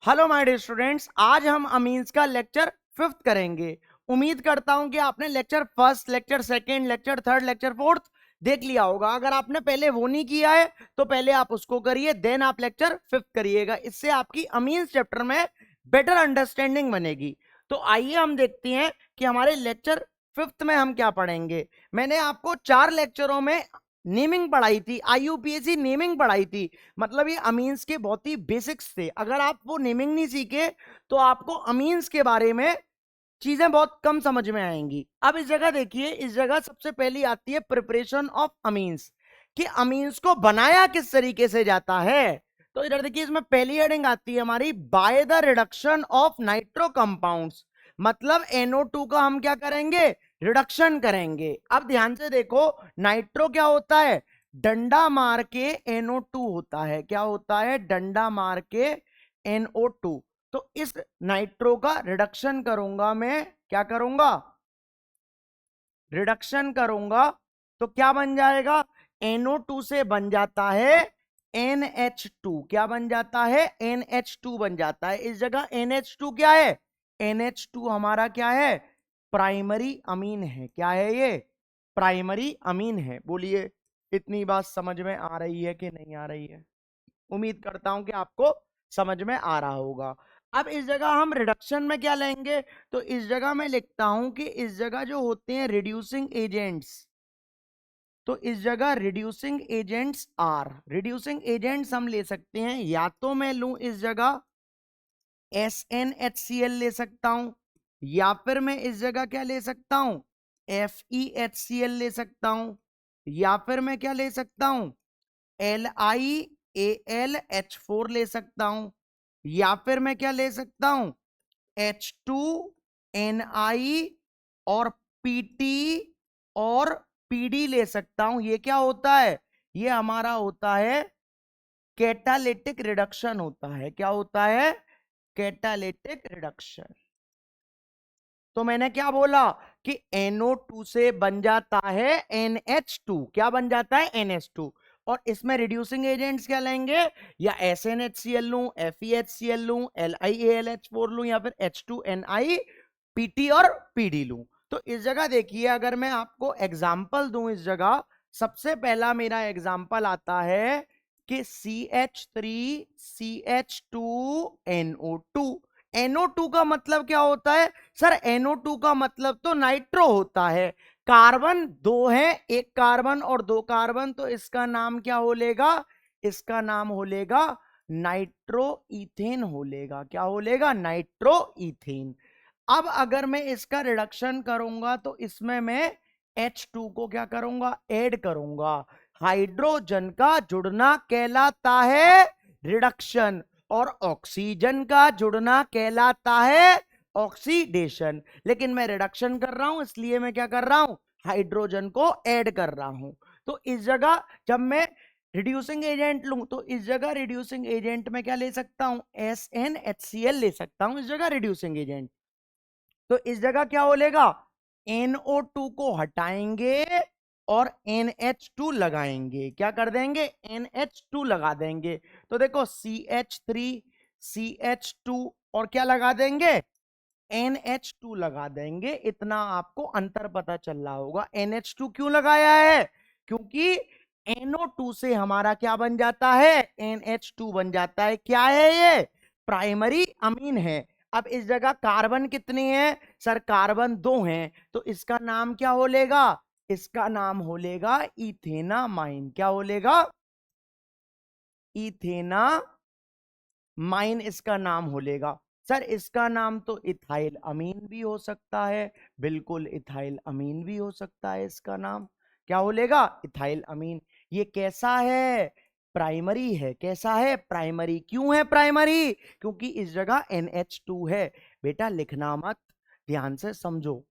Hello my dear students, आज हम amines का लेक्चर फिफ्थ करेंगे। उम्मीद करता हूं कि आपने lecture first, lecture second, lecture third, lecture fourth देख लिया होगा। अगर आपने पहले वो नहीं किया है तो पहले आप उसको करिए, देन आप लेक्चर फिफ्थ करिएगा। इससे आपकी अमीन्स चैप्टर में बेटर अंडरस्टैंडिंग बनेगी। तो आइए हम देखते हैं कि हमारे लेक्चर फिफ्थ में हम क्या पढ़ेंगे। मैंने आपको 4 लेक्चरों में नेमिंग पढ़ाई थी, आईयूपीएसी नेमिंग पढ़ाई थी। मतलब ये अमीन्स के बहुत ही बेसिक्स थे। अगर आप वो नेमिंग नहीं सीखे तो आपको अमीन्स के बारे में चीजें बहुत कम समझ में आएंगी। अब इस जगह देखिए, इस जगह सबसे पहली आती है प्रिपरेशन ऑफ अमीन्स, कि अमीन्स को बनाया किस तरीके से जाता है। तो इधर देखिए, इसमें पहली हेडिंग आती है हमारी by the reduction of nitro compounds. मतलब NO2 का हम क्या करेंगे, रिडक्शन करेंगे। अब ध्यान से देखो, नाइट्रो क्या होता है, डंडा मार के NO2 होता है। क्या होता है, डंडा मार के NO2। तो इस नाइट्रो का रिडक्शन करूंगा मैं, क्या करूंगा, रिडक्शन करूंगा। तो क्या बन जाएगा, NO2 से बन जाता है NH2। क्या बन जाता है, NH2 बन जाता है। इस जगह NH2 क्या है, NH2 हमारा क्या है, प्राइमरी अमीन है। क्या है ये, प्राइमरी अमीन है। बोलिए, इतनी बात समझ में आ रही है कि नहीं आ रही है। उम्मीद करता हूं कि आपको समझ में आ रहा होगा। अब इस जगह हम रिडक्शन में क्या लेंगे, तो इस जगह मैं लिखता हूं कि इस जगह जो होते हैं रिड्यूसिंग एजेंट्स, तो इस जगह रिड्यूसिंग एजेंट्स रिड्यूसिंग एजेंट्स हम ले सकते हैं। या तो मैं लूं इस जगह SnHCl ले सकता हूं, या फिर मैं इस जगह क्या ले सकता हूं, FeHCl ले सकता हूं, या फिर मैं क्या ले सकता हूं, LiAlH4 ले सकता हूं, या फिर मैं क्या ले सकता हूं, H2Ni और Pt और Pd ले सकता हूं। ये क्या होता है, ये हमारा होता है कैटालिटिक रिडक्शन होता है। क्या होता है, कैटालिटिक रिडक्शन। तो मैंने क्या बोला कि NO2 से बन जाता है NH2। क्या बन जाता है, NH2। और इसमें रिड्यूसिंग एजेंट्स क्या लेंगे, या SnHCl लूं, FeHCl लूं, LiAlH4 लूं, या फिर H2Ni Pt और Pd लूं। तो इस जगह देखिए, अगर मैं आपको एग्जाम्पल दूं, इस जगह सबसे पहला मेरा एग्जाम्पल आता है कि CH3CH2NO2। NO2 का मतलब क्या होता है सर, NO2 का मतलब तो नाइट्रो होता है। कार्बन दो है, एक कार्बन और दो कार्बन, तो इसका नाम क्या होलेगा, इसका नाम होलेगा नाइट्रो इथेन होलेगा। क्या होलेगा, नाइट्रो इथेन। अब अगर मैं इसका रिडक्शन करूंगा तो इसमें मैं H2 को क्या करूंगा, ऐड करूंगा। हाइड्रोजन का जुड़ना कहलाता है रिडक्शन, और ऑक्सीजन का जुड़ना कहलाता है ऑक्सीडेशन। लेकिन मैं रिडक्शन कर रहा हूं, इसलिए मैं क्या कर रहा हूं, हाइड्रोजन को ऐड कर रहा हूं। तो इस जगह जब मैं रिड्यूसिंग एजेंट लूं, तो इस जगह रिड्यूसिंग एजेंट में क्या ले सकता हूं, SnHCl ले सकता हूं इस जगह रिड्यूसिंग एजेंट। तो इस जगह क्या होलेगा, NO2 को हटाएंगे और NH2 लगाएंगे। क्या कर देंगे, NH2 लगा देंगे। तो देखो CH3 CH2 और क्या लगा देंगे, NH2 लगा देंगे। इतना आपको अंतर पता चल रहा होगा। NH2 क्यों लगाया है, क्योंकि NO2 से हमारा क्या बन जाता है, NH2 बन जाता है। क्या है ये, प्राइमरी अमीन है। अब इस जगह कार्बन कितने हैं सर, कार्बन 2 हैं। तो इसका नाम क्या होलेगा, इसका नाम होलेगा इथेनामाइन। क्या होलेगा, इथेनामाइन इसका नाम होलेगा। सर इसका नाम तो इथाइल अमीन भी हो सकता है। बिल्कुल, इथाइल अमीन भी हो सकता है इसका नाम। क्या होलेगा, इथाइल अमीन। ये कैसा है, प्राइमरी है। कैसा है, प्राइमरी। क्यों है प्राइमरी, क्योंकि इस जगह NH2 है। बेटा लिखना मत, ध्यान से समझो।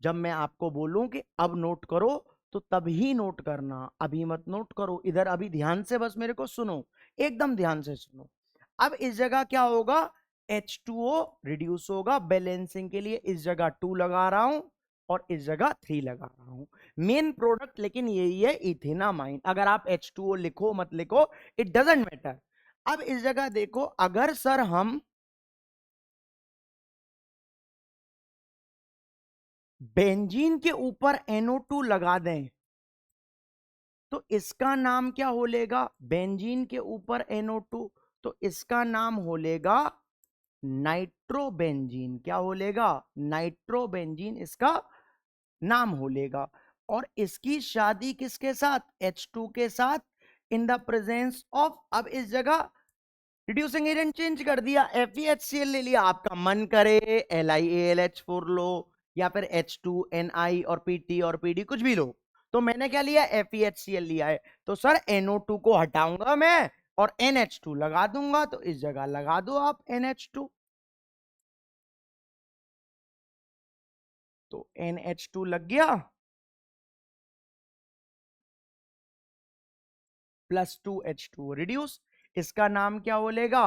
जब मैं आपको बोलूं कि अब नोट करो तो तब ही नोट करना, अभी मत नोट करो। इधर अभी ध्यान से बस मेरे को सुनो, एकदम ध्यान से सुनो। अब इस जगह क्या होगा, H2O रिड्यूस होगा। बैलेंसिंग के लिए इस जगह 2 लगा रहा हूं और इस जगह 3 लगा रहा हूं। मेन प्रोडक्ट लेकिन यही है, इथेनामाइन। अगर आप H2O लिखो मत लिखो, इट डजेंट मैटर। अब इस जगह देखो, अगर सर हम बेंजीन के ऊपर NO2 लगा दें तो इसका नाम क्या हो लेगा? बेंजीन के ऊपर NO2, तो इसका नाम हो लेगा नाइट्रोबेंजीन। क्या हो लेगा? नाइट्रोबेंजीन इसका नाम हो लेगा। और इसकी शादी किसके साथ? H2 के साथ, इन द प्रेजेंस ऑफ, अब इस जगह रिड्यूसिंग एजेंट चेंज कर दिया, FeHCl ले लिया, आपका मन करे LiAlH4 लो या फिर H2Ni और PT और PD कुछ भी लो, तो मैंने क्या लिया? FeHCl लिया है। तो सर NO2 को हटाऊंगा मैं और NH2 लगा दूंगा, तो इस जगह लगा दो आप NH2, तो NH2 लग गया, +2H2 रिड्यूस, इसका नाम क्या हो लेगा?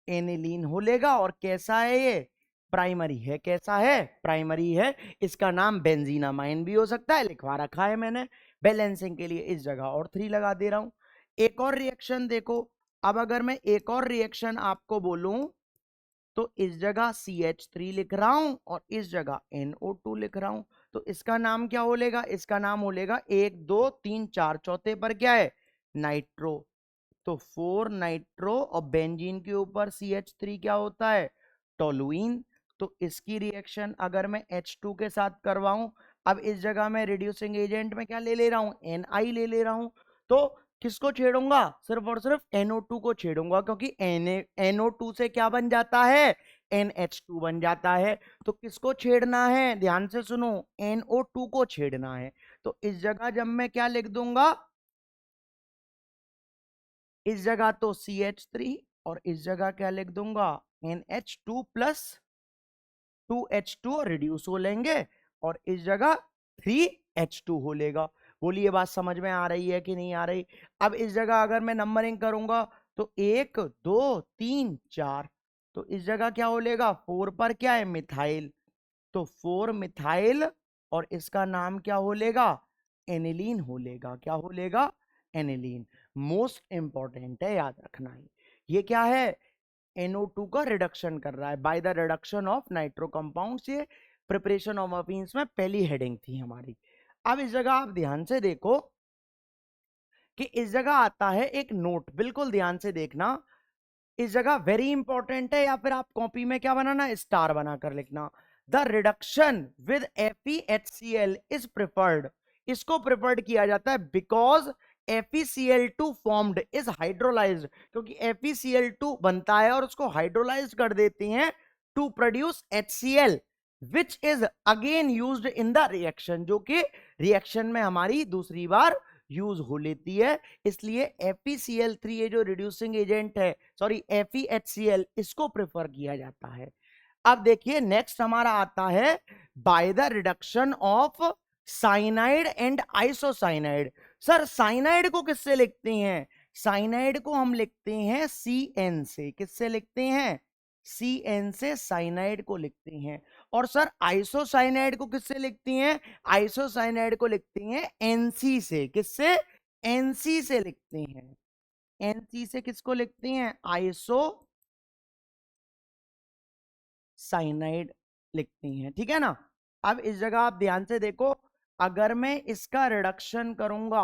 एनिलीन हो लेगा। और कैसा है ये? प्राइमरी है। कैसा है? प्राइमरी है। इसका नाम बेंजीनामाइन भी हो सकता है, लिखवा रखा है मैंने बैलेंसिंग के लिए, इस जगह और 3 लगा दे रहा हूं। एक और रिएक्शन देखो, अब अगर मैं एक और रिएक्शन आपको बोलूं तो इस जगह CH3 लिख रहा हूं और इस जगह NO2 लिख रहा हूं, तो इसका नाम क्या हो लेगा? इसका नाम हो लेगा 1 2 3 4, चौथे पर क्या है? नाइट्रो। तो 4 नाइट्रो, और बेंजीन के ऊपर CH3 क्या होता है? टोलुइन। तो इसकी रिएक्शन अगर मैं H2 के साथ करवाऊं, अब इस जगह मैं रिड्यूसिंग एजेंट में क्या ले ले रहा हूं? Ni ले ले रहा हूं। तो किसको छेड़ूंगा? सिर्फ और सिर्फ NO2 को छेड़ूंगा, क्योंकि NO2 से क्या बन जाता है? NH2 बन जाता है। तो किसको छेड़ना है? ध्यान से सुनो, NO2 को छेड़ना है। तो इस जगह जब मैं क्या लिख दूंगा, इस जगह तो CH3 और इस जगह क्या लिख दूंगा? NH2 प्लस 2H2 रिड्यूस हो लेंगे और इस जगह 3H2 हो लेगा। बोलिए बात समझ में आ रही है कि नहीं आ रही? अब इस जगह अगर मैं नंबरिंग करूंगा तो 1 2 3 4, तो इस जगह क्या हो लेगा? 4 पर क्या है? मिथाइल। तो 4 मिथाइल, और इसका नाम क्या हो लेगा? एनिलीन हो लेगा। क्या हो लेगा? एनिलीन। मोस्ट इंपॉर्टेंट है, याद रखना है। ये क्या है? NO2 का रिडक्शन कर रहा है by the reduction of nitro compounds. ये प्रिपरेशन ऑफ अफीन्स में पहली हेडिंग थी हमारी। अब इस जगह आप ध्यान से देखो कि इस जगह आता है एक नोट, बिल्कुल ध्यान से देखना। इस जगह वेरी इंपॉर्टेंट है, या फिर आप कॉपी में क्या बनाना? स्टार बनाकर लिखना। The reduction with FeHCl is preferred. इसको प्रिफर्ड किया जाता है because FeCl2 formed is hydrolysed, क्योंकि FeCl2 बनता है और उसको हाइड्रोलाइज कर देते हैं to produce HCl, which is again used in the reaction, जो कि रिएक्शन में हमारी दूसरी बार यूज हो लेती है। इसलिए FeCl3 ये जो रिड्यूसिंग एजेंट है, सॉरी FeHCl, इसको प्रेफर किया जाता है। अब देखिए नेक्स्ट हमारा आता है by the reduction of cyanide and isocyanide. Sir cyanide को किससे लिखते हैं? साइनाइड को हम लिखते हैं CN से। किससे लिखते हैं? CN से साइनाइड को लिखते हैं। और सर आइसोसाइनाइड को किससे लिखती हैं? आइसोसाइनाइड को लिखती हैं NC से। किससे? NC से लिखते हैं। NC से किसको लिखते हैं? आइसो साइनाइड लिखती हैं, ठीक है ना। अब इस जगह आप ध्यान से देखो, अगर मैं इसका रिडक्शन करूंगा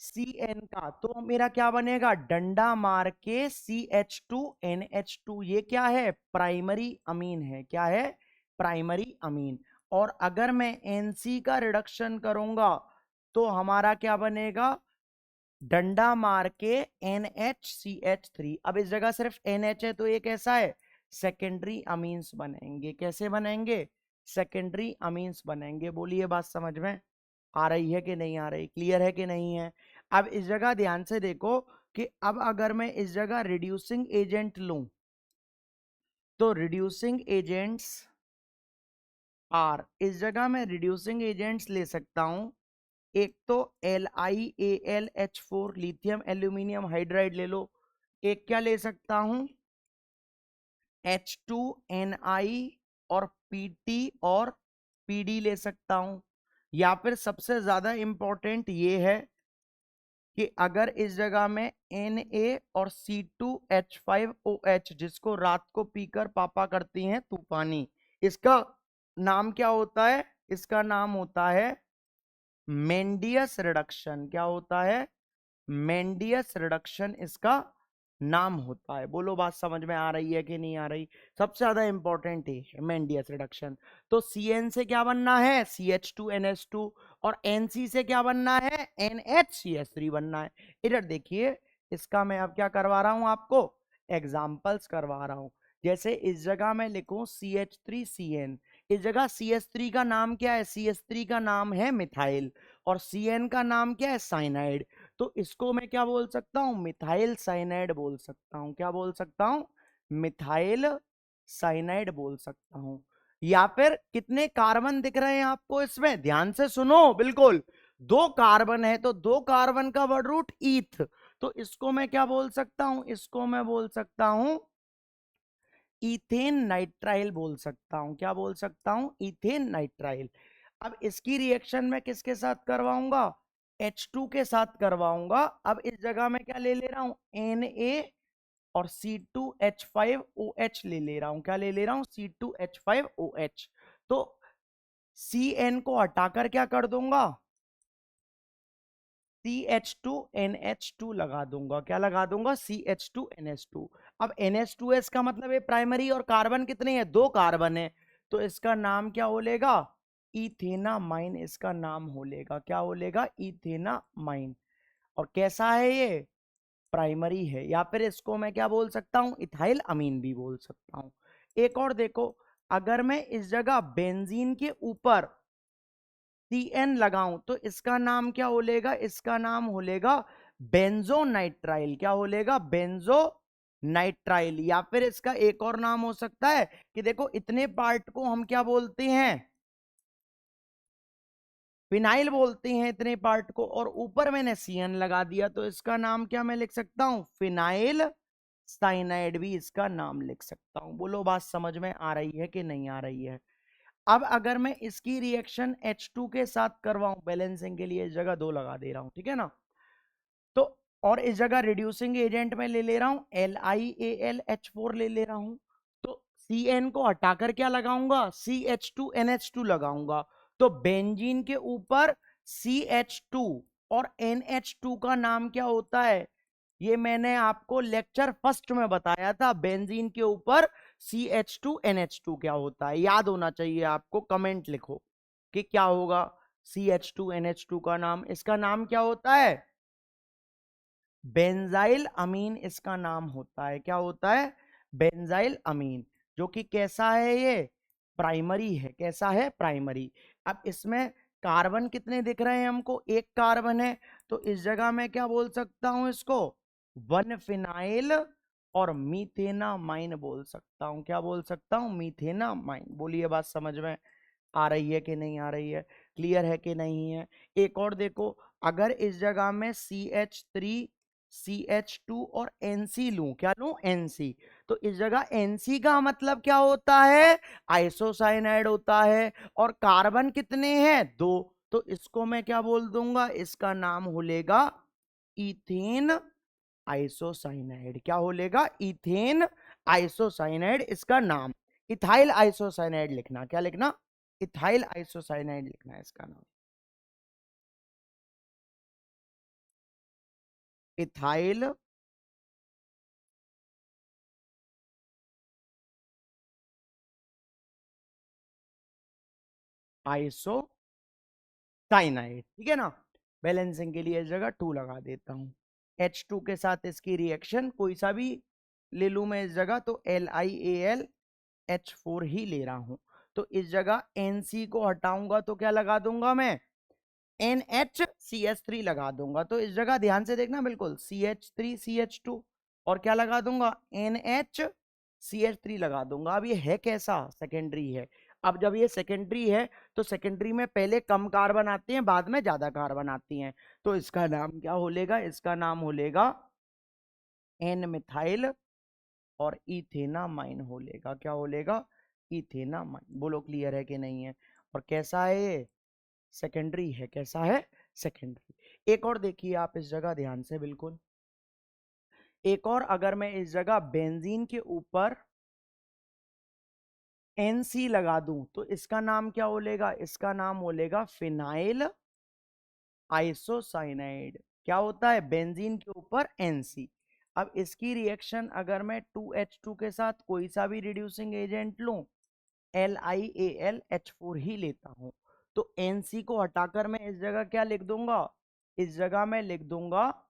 CN का, तो मेरा क्या बनेगा? डंडा मार के CH2NH2, ये क्या है? प्राइमरी अमीन है। क्या है? Primary amine. और अगर मैं NC का रिडक्शन करूंगा तो हमारा क्या बनेगा? डंडा मार के NHCH3। अब इस जगह सिर्फ NH है, तो ये कैसा है? सेकेंडरी अमीन्स बनेंगे। कैसे बनेंगे? सेकेंडरी अमीन्स बनेंगे। बोलिए बात समझ में आ रही है कि नहीं आ रही? क्लियर है कि नहीं है? अब इस जगह ध्यान से देखो कि अब अगर मैं इस जगह रिड्यूसिंग एजेंट लूं तो रिड्यूसिंग एजेंट्स आर, इस जगह मैं रिड्यूसिंग एजेंट्स ले सकता हूं। एक तो LiAlH4 लिथियम एल्यूमिनियम हाइड्राइड ले लो। एक क्या ले सकता हूं? H2Ni और PT और PD ले सकता हूं। या फिर सबसे ज्यादा इंपॉर्टेंट ये है कि अगर इस जगह में Na और C2H5OH जिसको रात को पीकर पापा करती हैं तूफानी, इसका नाम क्या होता है? इसका नाम होता है मेंडियस रिडक्शन। क्या होता है? मेंडियस रिडक्शन इसका नाम होता है। बोलो बात समझ में आ रही है कि नहीं आ रही? सबसे ज्यादा इंपॉर्टेंट है मेंडियस रिडक्शन। तो CN से क्या बनना है? CH2NH2। और NC से क्या बनना है? NHCH3 बनना है। इधर देखिए, इसका मैं अब क्या करवा रहा हूं आपको? एग्जाम्पल्स करवा रहा हूं। जैसे इस जगह मैं लिखूं CH3CN, इस जगह CH3 का नाम क्या है? CH3 का नाम है मिथाइल, और CN का नाम क्या है? साइनाइड। तो इसको मैं क्या बोल सकता हूं? मिथाइल साइनाइड बोल सकता हूं। क्या बोल सकता हूं? मिथाइल साइनाइड बोल सकता हूं। या फिर कितने कार्बन दिख रहे हैं आपको इसमें? ध्यान से सुनो बिल्कुल। 2 कार्बन है, तो 2 कार्बन का वर्ड रूट ईथ। तो इसको मैं क्या बोल सकता हूं? इसको मैं बोल सकता हूं इथेन नाइट्राइल बोल सकता हूं। क्या बोल सकता हूं? Ethane nitrile. अब इसकी रिएक्शन मैं किसके साथ करवाऊंगा? H2 के साथ करवाऊंगा। अब इस जगह मैं क्या ले ले रहा हूं? Na और C2H5OH ले रहा हूं। क्या ले रहा हूं? C2H5OH। तो Cn को हटाकर क्या कर दूंगा? CH2NH2 लगा दूंगा। क्या लगा दूंगा? CH2NH2। अब NH2S का मतलब है प्राइमरी, और कार्बन कितने हैं? 2 कार्बन है। तो इसका नाम क्या होलेगा? इथेनामाइन इसका नाम होलेगा। क्या होलेगा? इथेनामाइन। और कैसा है ये? प्राइमरी है। या फिर इसको मैं क्या बोल सकता हूं? इथाइल अमीन भी बोल सकता हूं। एक और देखो, अगर मैं इस जगह बेंजीन के ऊपर CN लगाऊं तो इसका नाम क्या होलेगा? इसका नाम होलेगा बेंजोनाइट्राइल। क्या होलेगा? बेंजोनाइट्राइल। या फिर इसका एक और नाम हो सकता है कि देखो, इतने पार्ट को हम क्या बोलते हैं? फिनाइल बोलते हैं इतने पार्ट को, और ऊपर मैंने CN लगा दिया, तो इसका नाम क्या मैं लिख सकता हूं? फिनाइल साइनाइड भी इसका नाम लिख सकता हूं। बोलो बात समझ में आ रही है कि नहीं आ रही है? अब अगर मैं इसकी रिएक्शन H2 के साथ करवाऊं, बैलेंसिंग के लिए इस जगह 2 लगा दे रहा हूं, ठीक है ना? तो और इस जगह रिड्यूसिंग एजेंट में ले रहा हूं LiAlH4 ले रहा हूं। तो CN को हटाकर क्या लगाऊंगा? CH2NH2 लगाऊंगा। तो बेंजीन के ऊपर CH2 और NH2 का नाम क्या होता है? ये मैंने आपको लेक्चर फर्स्ट में बताया था। बेंजीन के ऊपर CH2NH2 क्या होता है, याद होना चाहिए आपको। कमेंट लिखो कि क्या होगा CH2NH2 का नाम। इसका नाम क्या होता है? बेंजाइल अमीन इसका नाम होता है। क्या होता है? बेंजाइल अमीन। जो कि कैसा है? ये प्राइमरी है। कैसा है? प्राइमरी। अब इसमें कार्बन कितने दिख रहे हैं हमको? 1 कार्बन है। तो इस जगह मैं क्या बोल सकता हूं इसको? 1 फिनाइल और मीथेनामाइन बोल सकता हूं। क्या बोल सकता हूं? मीथेनामाइन। बोलिए बात समझ में आ रही है कि नहीं आ रही है? क्लियर है कि नहीं है? एक और देखो, अगर इस जगह में CH3 CH2 और NC लूं, क्या लूं? NC। तो इस जगह NC का मतलब क्या होता है? आइसोसाइनाइड होता है। और कार्बन कितने हैं? 2। तो इसको मैं क्या बोल दूंगा? इसका नाम होलेगा इथेन आइसोसाइनाइड। क्या होलेगा? इथेन आइसोसाइनाइड इसका नाम। इथाइल आइसोसाइनाइड लिखना। क्या लिखना? इथाइल आइसोसाइनाइड लिखना है इसका नाम। इथाइल आइसोसाइनाइड, ठीक है ना? बैलेंसिंग के लिए इस जगह 2 लगा देता हूं। H2 के साथ इसकी रिएक्शन कोई सा भी ले लूं मैं इस जगह, तो LiAlH4 ही ले रहा हूं। तो इस जगह NC को हटाऊंगा तो क्या लगा दूंगा मैं? NHCH3 लगा दूंगा। तो इस जगह ध्यान से देखना बिल्कुल, CH3CH2 और क्या लगा दूंगा? NHCH3 लगा दूंगा। अब ये है कैसा? सेकेंडरी है। अब जब ये सेकेंडरी है, तो सेकेंडरी में पहले कम कार्बन आते हैं, बाद में ज्यादा कार्बन आती हैं। तो इसका नाम क्या होलेगा? इसका नाम होलेगा एन मिथाइल और इथेनामाइन होलेगा। क्या होलेगा? इथेनामाइन। बोलो क्लियर है कि नहीं है? और कैसा है ये? सेकेंडरी है। कैसा है? सेकेंडरी। एक और देखिए आप इस जगह ध्यान से बिल्कुल, एक और अगर मैं इस जगह बेंजीन के ऊपर एनसी लगा दूं तो इसका नाम क्या बोलेगा, इसका नाम बोलेगा फिनाइल आइसोसाइनाइड। क्या होता है, बेंजीन के ऊपर एनसी। अब इसकी रिएक्शन अगर मैं 2H2 के साथ कोई सा भी रिड्यूसिंग एजेंट लूं, LiAlH4 ही लेता हूं, तो एनसी को हटाकर मैं इस जगह क्या लिख दूंगा, इस जगह मैं लिख दूंगा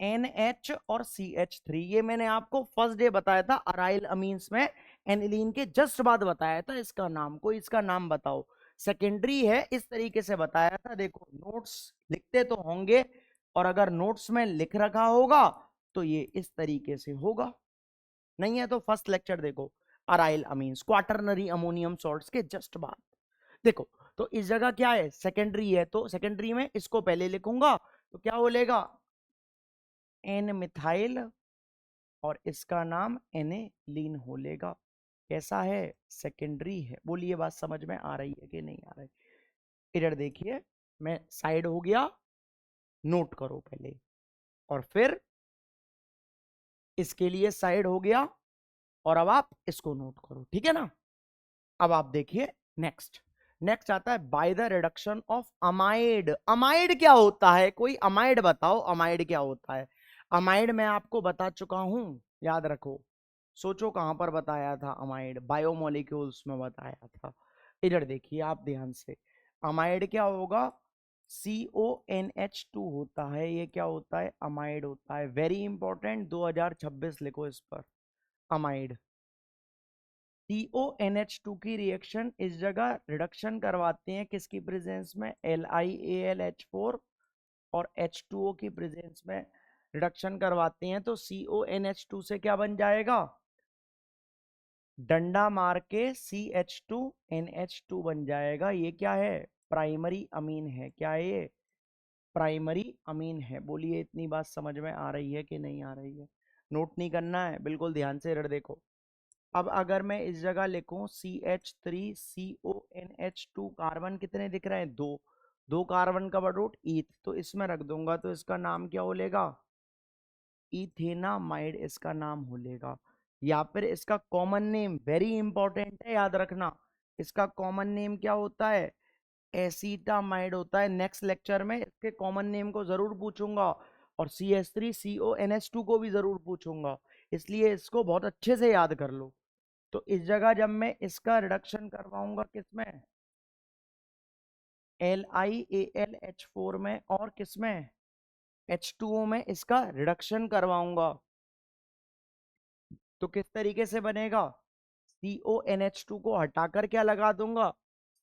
NH और CH3। ये मैंने आपको फर्स्ट डे बताया था अराइल अमीन्स में, एनिलीन के जस्ट बाद बताया था इसका नाम, कोई इसका नाम बताओ। सेकेंडरी है, इस तरीके से बताया था। देखो नोट्स लिखते तो होंगे, और अगर नोट्स में लिख रखा होगा तो ये इस तरीके से होगा, नहीं है तो फर्स्ट लेक्चर देखो, aryl amines quaternary ammonium salts के जस्ट बाद। देखो तो इस जगह क्या है, सेकेंडरी है, तो सेकेंडरी में इसको पहले लिखूंगा तो क्या बोलेगा, एन मिथाइल, और इसका नाम एनेलीन हो लेगा। कैसा है, सेकेंडरी है। बोलिए बात समझ में आ रही है कि नहीं आ रही। इधर देखिए, मैं साइड हो गया, नोट करो पहले, और फिर इसके लिए साइड हो गया, और अब आप इसको नोट करो, ठीक है ना। अब आप देखिए नेक्स्ट, नेक्स्ट आता है by the reduction of amide. Amide क्या होता है, कोई अमाइड बताओ, अमाइड क्या होता है। अमाइड मैं आपको बता चुका हूं, याद रखो। सोचो कहां पर बताया था अमाइड, बायोमोलिक्यूल्स में बताया था। इधर देखिए आप ध्यान से, अमाइड क्या होगा, CONH2 होता है। ये क्या होता है, अमाइड होता है। वेरी इंपॉर्टेंट, 2026 लिखो इस पर, अमाइड। CONH2 की रिएक्शन इस जगह रिडक्शन करवाते हैं किसकी प्रेजेंस में, LiAlH4, और H2O की प्रेजेंस में रिडक्शन करवाते हैं, तो CONH2 से क्या बन जाएगा, डंडा मार के CH2NH2 बन जाएगा। ये क्या है, प्राइमरी अमीन है। क्या है ये, प्राइमरी अमीन है। बोलिए इतनी बात समझ में आ रही है कि नहीं आ रही है। नोट नहीं करना है, बिल्कुल ध्यान से इधर देखो। अब अगर मैं इस जगह लिखूं CH3CONH2, कार्बन कितने दिख रहे हैं, दो, दो कार्बन का बटरूट ईथ, तो इसमें रख दूंगा तो इसका नाम क्या बोलेगा, इथेनामाइड इसका नाम हो लेगा। या फिर इसका कॉमन नेम, वेरी इंपॉर्टेंट है याद रखना, इसका कॉमन नेम क्या होता है, एसीटामाइड होता है। नेक्स्ट लेक्चर में इसके कॉमन नेम को जरूर पूछूंगा, और CH3CONH2 को भी जरूर पूछूंगा, इसलिए इसको बहुत अच्छे से याद कर लो। तो इस जगह जब मैं इसका रिडक्शन करवाऊंगा किसमें, LiAlH4 में, और किसमें, H2O में इसका रिडक्शन करवाऊंगा, तो किस तरीके से बनेगा, CONH2 को हटाकर क्या लगा दूंगा,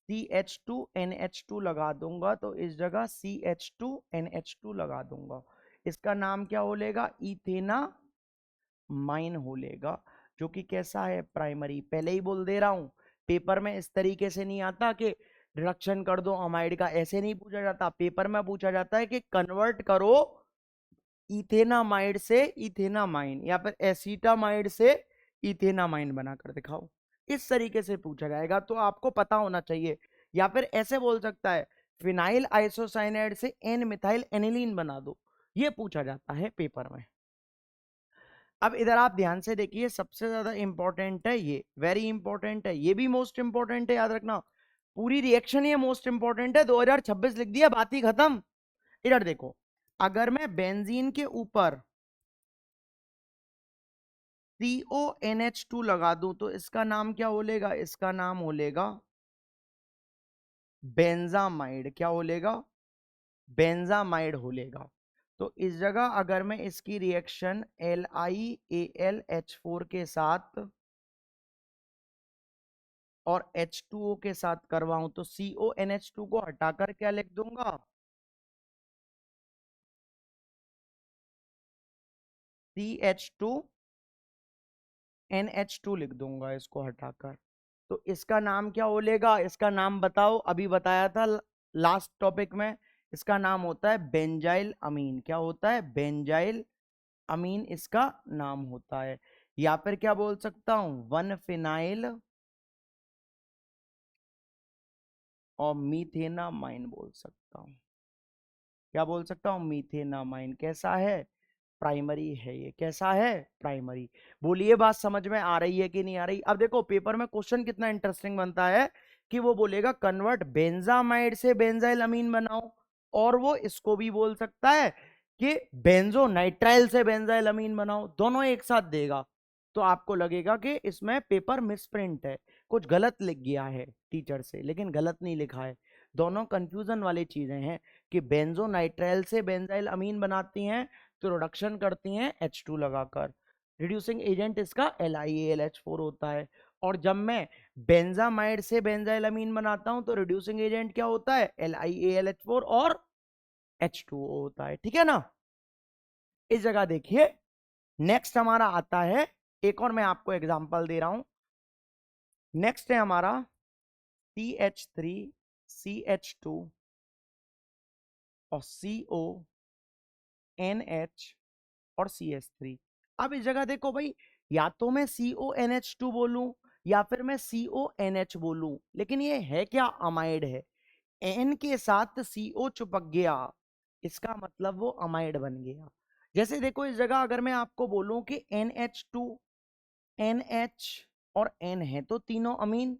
CH2NH2 लगा दूंगा, तो इस जगह CH2NH2 लगा दूंगा। इसका नाम क्या हो लेगा, इथेना माइन हो लेगा, जो कि कैसा है, प्राइमरी। पहले ही बोल दे रहा हूं, पेपर में इस तरीके से नहीं आता कि रिडक्शन कर दो अमाइड का, ऐसे नहीं पूछा जाता। पेपर में पूछा जाता है कि कन्वर्ट करो इथेनामाइड से इथेनामाइन, या फिर एसीटामाइड से इथेनामाइन बनाकर दिखाओ। इस तरीके से पूछा जाएगा, तो आपको पता होना चाहिए। या फिर ऐसे बोल सकता है, फिनाइल आइसोसाइनाइड से एन मिथाइल एनिलीन बना दो, ये पूछा जाता है पेपर में। अब इधर आप ध्यान से देखिए, सबसे ज्यादा इंपॉर्टेंट है ये, वेरी इंपॉर्टेंट है, ये भी मोस्ट इंपॉर्टेंट है, याद रखना। पूरी रिएक्शन ये मोस्ट इंपॉर्टेंट है, 2026 लिख दिया, बात ही खत्म। इधर देखो, अगर मैं बेंजीन के ऊपर CONH2 लगा दूं तो इसका नाम क्या बोलेगा, इसका नाम बोलेगा बेंजामाइड। क्या बोलेगा, बेंजामाइड होलेगा। तो इस जगह अगर मैं इसकी रिएक्शन LiAlH4 के साथ और H2O के साथ करवाऊं तो CONH2 को हटाकर क्या लिख दूंगा, CH2NH2 लिख दूंगा इसको हटाकर। तो इसका नाम क्या बोलेगा, इसका नाम बताओ, अभी बताया था लास्ट टॉपिक में। इसका नाम होता है बेंजाइल अमीन। क्या होता है, बेंजाइल अमीन इसका नाम होता है। या फिर क्या बोल सकता हूं, वन फिनाइल और मीथेनामाइन बोल सकता हूं। क्या बोल सकता हूं? मीथेनामाइन। कैसा है? प्राइमरी है ये। कैसा है? प्राइमरी। बोलिए बात समझ में आ रही है कि नहीं आ रही? अब देखो पेपर में क्वेश्चन कितना इंटरेस्टिंग बनता है कि वो बोलेगा कन्वर्ट बेंजामाइड से बेंजाइल अमीन बनाओ, और वो इसको भी बोल सकता है कि बेंजोनाइट्राइल से बेंजाइल अमीन बनाओ, दोनों एक साथ देगा। तो आपको लगेगा कि इसमें पेपर मिसप्रिंट है, कुछ गलत लिख गया है टीचर से, लेकिन गलत नहीं लिखा है। दोनों कंफ्यूजन वाली चीजें हैं कि बेंजोनाइट्राइल से बेंजाइल अमीन बनाती हैं तो रिडक्शन करती हैं H2 लगाकर। रिड्यूसिंग एजेंट इसका LiAlH4 होता है। और जब मैं बेंजामाइड से बेंजाइल अमीन बनाता हूं तो रिड्यूसिंग एजेंट क्या होता है? LiAlH4 और H2O होता है। ठीक है ना? इस जगह देखिए नेक्स्ट हमारा आता है, एक और मैं आपको एग्जांपल दे रहा हूं। नेक्स्ट है हमारा CH3 CH2 और CONH और CH3। अब इस जगह देखो भाई, या तो मैं CONH2 बोलूं या फिर मैं CONH बोलूं, लेकिन ये है क्या? अमाइड है। N के साथ CO चिपक गया, इसका मतलब वो अमाइड बन गया। जैसे देखो इस जगह अगर मैं आपको बोलूं कि NH2 NH और N है तो तीनों अमीन,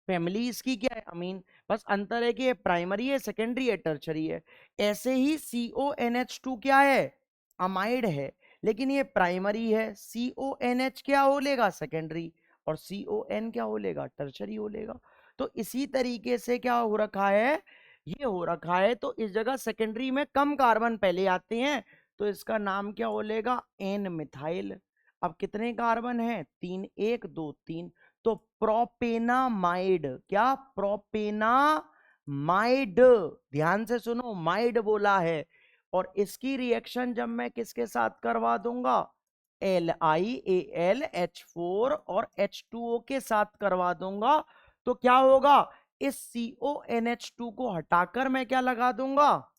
फैमिली इसकी क्या है? अमीन। बस अंतर है कि ये प्राइमरी है, सेकेंडरी है, टर्शरी है। ऐसे ही CONH2 क्या है? अमाइड है, लेकिन ये प्राइमरी है। CONH क्या हो लेगा? सेकेंडरी। और CON क्या हो लेगा? टर्शरी हो लेगा। तो इसी तरीके से क्या हो रखा है? ये हो रखा है। तो इस जगह सेकेंडरी में कम कार्बन पहले आते हैं, तो इसका नाम क्या हो लेगा? N methyl. अब कितने कार्बन है? तीन, एक दो तीन। तो प्रोपेनामाइड। क्या? प्रोपेनामाइड। ध्यान से सुनो, माइड बोला है। और इसकी रिएक्शन जब मैं किसके साथ करवा दूंगा? LiAlH4 और H2O के साथ करवा दूंगा, तो क्या होगा? इस CONH2 को हटाकर मैं क्या लगा दूंगा?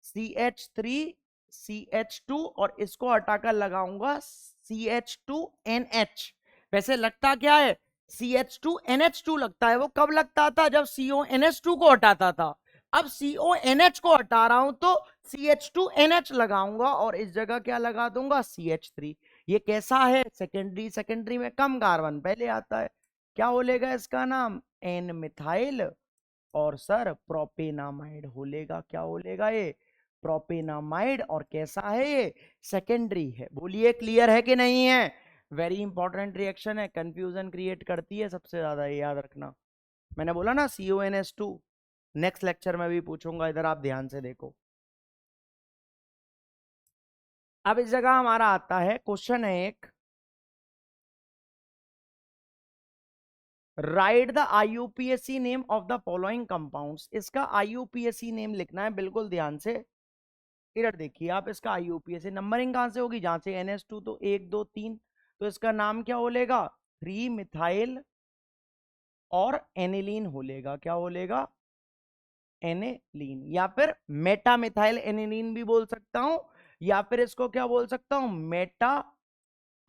CH3CH2, और इसको हटाकर लगाऊंगा CH2NH। वैसे लगता क्या है? CH2NH2 लगता है। वो कब लगता था? जब CONH2 को हटाता था। अब CONH को हटा रहा हूं तो CH2NH लगाऊंगा, और इस जगह क्या लगा दूंगा? CH3। ये कैसा है? सेकेंडरी। सेकेंडरी में कम कार्बन पहले आता है। क्या हो लेगा इसका नाम? N methyl. और सर प्रोपेनामाइड हो लेगा। क्या हो लेगा? ये प्रोपेनामाइड। और कैसा है ये? सेकेंडरी है। बोलिए क्लियर है कि नहीं है? वेरी इंपॉर्टेंट रिएक्शन है, कंफ्यूजन क्रिएट करती है सबसे ज्यादा, ये याद रखना। मैंने बोला ना CONH2 नेक्स्ट लेक्चर में भी पूछूंगा, इधर आप ध्यान से देखो। अब इस जगह हमारा आता है क्वेश्चन है एक, right the IUPAC name of the following compounds. इसका IUPAC नेम लिखना है, बिल्कुल ध्यान से। इधर देखिए आप, इसका IUPAC नंबरिंग कहां से होगी? जहां से NH2 तो एक दो तीन, तो इसका नाम क्या हो लेगा? 3 मिथाइल और एनिलीन हो लेगा। क्या हो लेगा? एनिलीन। या फिर मेटा मिथाइल एनिलीन भी बोल सकता हूं, या फिर इसको क्या बोल सकता हूं? मेटा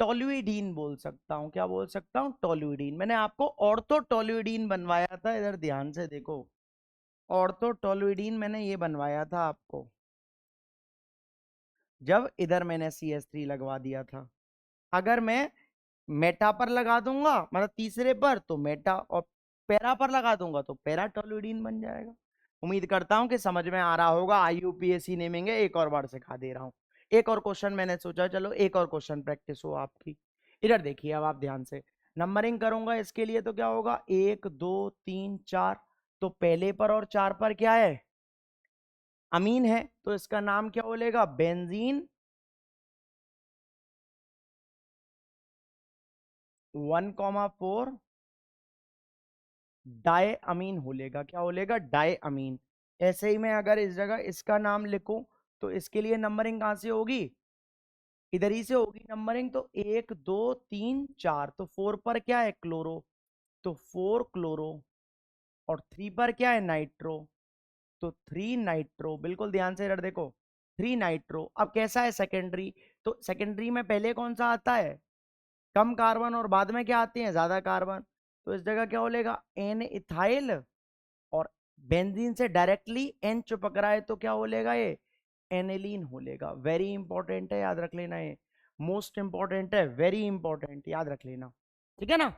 टोल्यूडीन बोल सकता हूं। क्या बोल सकता हूं? टोल्यूडीन। मैंने आपको ऑर्थो टोल्यूडीन बनवाया था, इधर ध्यान से देखो। ऑर्थो टोल्यूडीन मैंने ये बनवाया था आपको, जब इधर मैंने CH3 लगवा दिया था। अगर मैं मेटा पर लगा दूंगा, मतलब तीसरे पर, तो मेटा, और पैरा पर लगा दूंगा तो पैरा टोल्यूडीन बन जाएगा। उम्मीद करता हूं कि समझ में आ रहा होगा। IUPAC नेमिंग है, एक और बार सिखा दे रहा हूं। एक और क्वेश्चन मैंने सोचा चलो एक और क्वेश्चन प्रैक्टिस हो आपकी। इधर देखिए अब आप ध्यान से, नंबरिंग करूंगा इसके लिए तो क्या होगा? एक दो तीन चार। तो पहले पर और चार पर क्या है? अमीन है, तो इसका नाम क्या बोलेगा? बेंजीन 1,4 डाई अमीन हो लेगा। क्या हो लेगा? डाई अमीन। ऐसे ही मैं अगर इस जगह इसका नाम लिखूं तो इसके लिए नंबरिंग कहां से होगी? इधर ही से होगी नंबरिंग। तो एक दो तीन चार, तो 4 पर क्या है? क्लोरो, तो 4 क्लोरो। और 3 पर क्या है? नाइट्रो, तो 3 नाइट्रो। बिल्कुल ध्यान से इधर देखो, 3 नाइट्रो। अब कैसा है? सेकेंडरी। तो सेकेंडरी में पहले कौन सा आता है? कम कार्बन, और बाद में क्या आते हैं? ज्यादा कार्बन। तो इस जगह क्या बोलेगा, एन इथाइल, और बेंजीन से डायरेक्टली एन चिपक रहा है तो क्या बोलेगा, ये एनिलीन बोलेगा। वेरी इंपॉर्टेंट है, याद रख लेना, ये मोस्ट इंपॉर्टेंट है, वेरी इंपॉर्टेंट, याद रख लेना, ठीक है ना।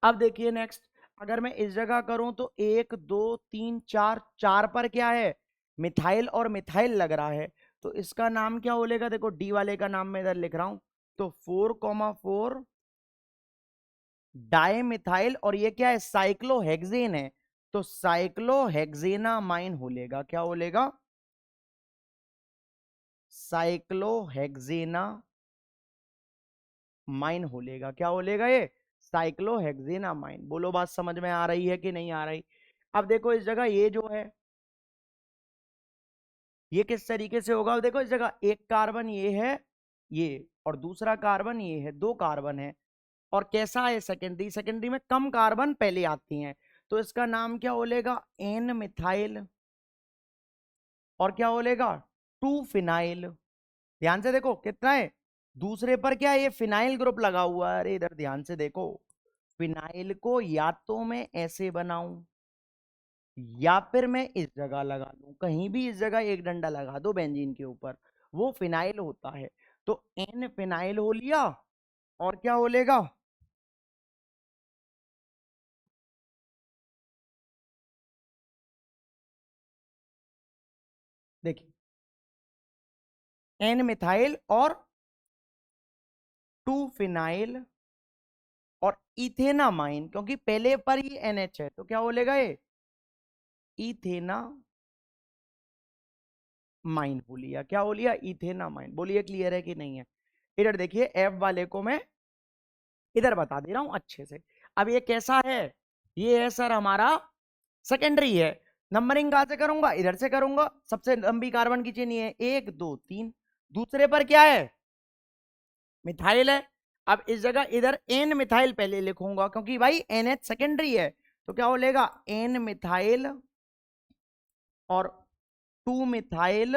अब देखिए नेक्स्ट, अगर मैं इस जगह करूं तो 1 2 3 4, 4 पर क्या है, मिथाइल और मिथाइल लग रहा है, तो इसका नाम क्या बोलेगा, देखो डी वाले का नाम मैं इधर लिख रहा हूं, तो 4,4 डाइमिथाइल, और ये क्या है, साइक्लोहेक्सेन है, तो साइक्लोहेक्सेनामाइन बोलेगा, क्या बोलेगा, साइक्लोहेक्सेनामाइन बोलेगा, क्या बोलेगा ये, साइक्लोहेक्सेनामाइन। बोलो बात समझ में आ रही है कि नहीं आ रही। अब देखो इस जगह ये जो है, ये किस तरीके से होगा, देखो इस जगह एक कार्बन ये है, ये, और दूसरा कार्बन ये है, 2 कार्बन है, और कैसा है सेकेंडरी, सेकेंडरी में कम कार्बन पहले आती हैं, तो इसका नाम क्या बोलेगा, एन मिथाइल, और क्या बोलेगा, 2 फिनाइल। ध्यान से देखो कितना है, दूसरे पर क्या है, ये फिनाइल ग्रुप लगा हुआ है, अरे इधर ध्यान से देखो, फिनाइल को या तो मैं ऐसे बनाऊं या फिर मैं इस जगह लगा लूं, कहीं भी इस जगह एक डंडा लगा दो बेंजीन के ऊपर, वो फिनाइल होता है, तो एन फिनाइल हो लिया, और क्या बोलेगा, देखिए एन मिथाइल और 2 फिनाइल और इथेनामाइन, क्योंकि पहले पर ही NH है, तो क्या बोलेगा ये, इथेनामाइन बोलिए, क्या बोलिए, इथेनामाइन। बोलिए क्लियर है कि नहीं है। इधर देखिए एफ वाले को मैं इधर बता दे रहा हूं अच्छे से। अब ये कैसा है, ये है सर हमारा सेकेंडरी है, नंबरिंग कहां से करूंगा, इधर से करूंगा, सबसे लंबी कार्बन की चेन ये है, 1 2 3, दूसरे पर क्या है, मिथाइल है। अब इस जगह इधर एन मिथाइल पहले लिखूंगा, क्योंकि भाई NH सेकेंडरी है, तो क्या बोलेगा, एन मिथाइल और 2 मिथाइल,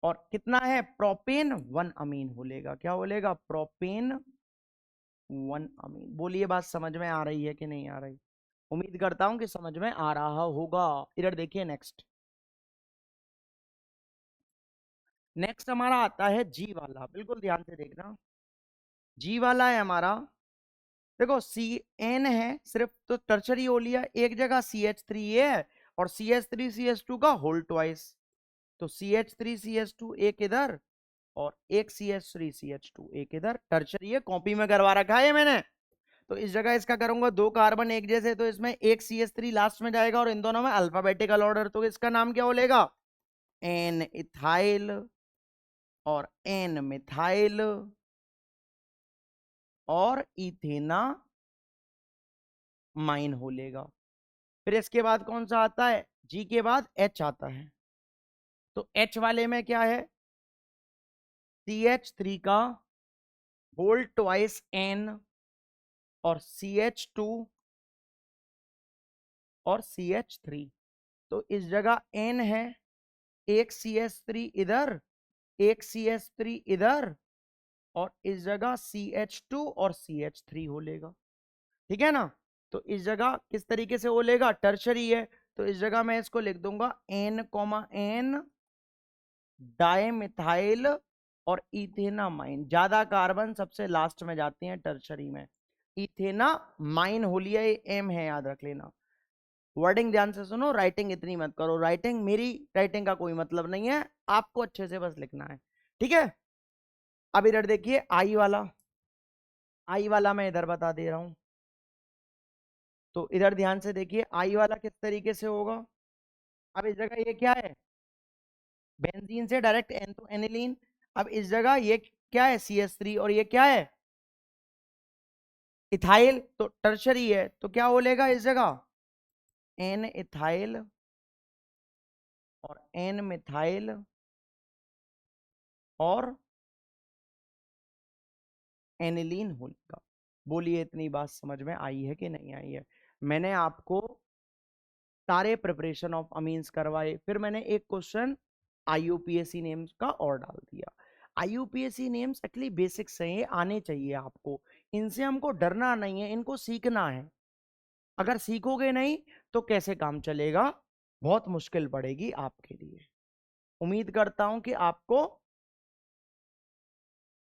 और कितना है, प्रोपेन 1 अमीन बोलेगा, क्या बोलेगा, प्रोपेन 1 अमीन। बोलिए बात समझ में आ रही है कि नहीं आ रही, उम्मीद करता हूं कि समझ में आ रहा होगा। इधर देखिए नेक्स्ट, नेक्स्ट हमारा आता है जी वाला, बिल्कुल ध्यान से देखना, जी वाला है हमारा, देखो सी एन है सिर्फ, तो टर्शरी हो लिया, एक जगह CH3 ये है, और CH3CH2 का होल ट्वाइस, तो CH3CH2 एक इधर, और एक CH3CH2 एक इधर, टर्शरी है, कॉपी में करवा रखा है मैंने। तो इस जगह इसका करूंगा, 2 कार्बन एक जैसे, तो इसमें एक CH3 लास्ट में जाएगा, और इन दोनों में अल्फाबेटिकल ऑर्डर, तो इसका नाम क्या बोलेगा, एन इथाइल और एन मिथाइल और इथेना माइन होलेगा। फिर इसके बाद कौन सा आता है, जी के बाद H आता है, तो H वाले में क्या है, CH3 का होल ट्वाइस N और CH2 और CH3, तो इस जगह N है, एक CH3 इधर, एक CH3 इधर, और इस जगह CH2 और CH3 होलेगा, ठीक है ना। तो इस जगह किस तरीके से होलेगा, टर्शरी है, तो इस जगह मैं इसको लिख दूंगा N, डाइमिथाइल और इथेनामाइन, ज्यादा कार्बन सबसे लास्ट में जाते हैं टर्शरी में, इथेनामाइन हो लिया, ये एम है, याद रख लेना। वर्डिंग ध्यान से सुनो, राइटिंग इतनी मत करो, राइटिंग मेरी राइटिंग का कोई मतलब नहीं है, आपको अच्छे से बस लिखना है, ठीक है। अब इधर देखिए आई वाला, आई वाला मैं इधर बता दे रहा हूं, तो इधर ध्यान से देखिए आई वाला किस तरीके से होगा। अब इस जगह ये क्या है, बेंजीन से डायरेक्ट एन तो एनिलीन, अब इस जगह ये क्या है, CH3, और ये क्या है, इथाइल, तो टर्शरी है, तो क्या बोलेगा इस जगह, एन इथाइल और एन मिथाइल और एनिलीन होगा। बोलिए इतनी बात समझ में आई है कि नहीं आई है। मैंने आपको सारे प्रिपरेशन ऑफ अमीन्स करवाए, फिर मैंने एक क्वेश्चन IUPAC नेम्स का और डाल दिया। IUPAC नेम्स एक्चुअली बेसिक्स हैं, ये आने चाहिए आपको, इनसे हमको डरना नहीं है, इनको सीखना है। अगर सीखोगे नहीं तो कैसे काम चलेगा, बहुत मुश्किल पड़ेगी आपके लिए। उम्मीद करता हूं कि आपको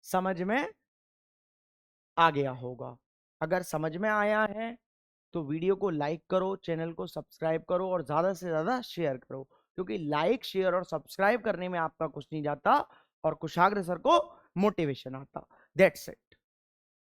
समझ में आ गया होगा। अगर समझ में आया है तो वीडियो को लाइक करो, चैनल को सब्सक्राइब करो और ज्यादा से ज्यादा शेयर करो, क्योंकि लाइक शेयर और सब्सक्राइब करने में आपका कुछ नहीं जाता और कुशाग्र सर को मोटिवेशन आता। That's it.